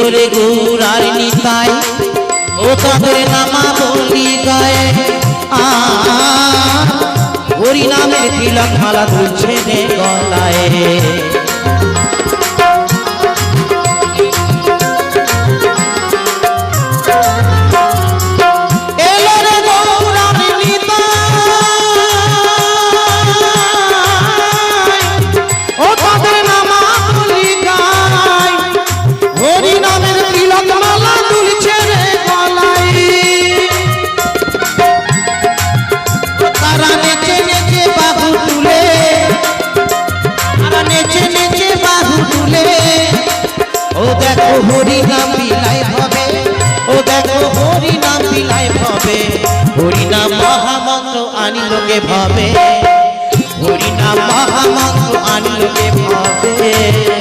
এলো রে গৌরার নিতাই ও তাদের নামা বলি গায়ে হরি নামের তিলক মালা দুলছে রে গলায় হরি নাম বিলাই ভাবে ও দেখো হরি নাম বিলাই ভাবে হরি নাম মহামন্ত্র আনিলোকে ভাবে হরি নাম মহামন্ত্র আনিলোকে ভাবে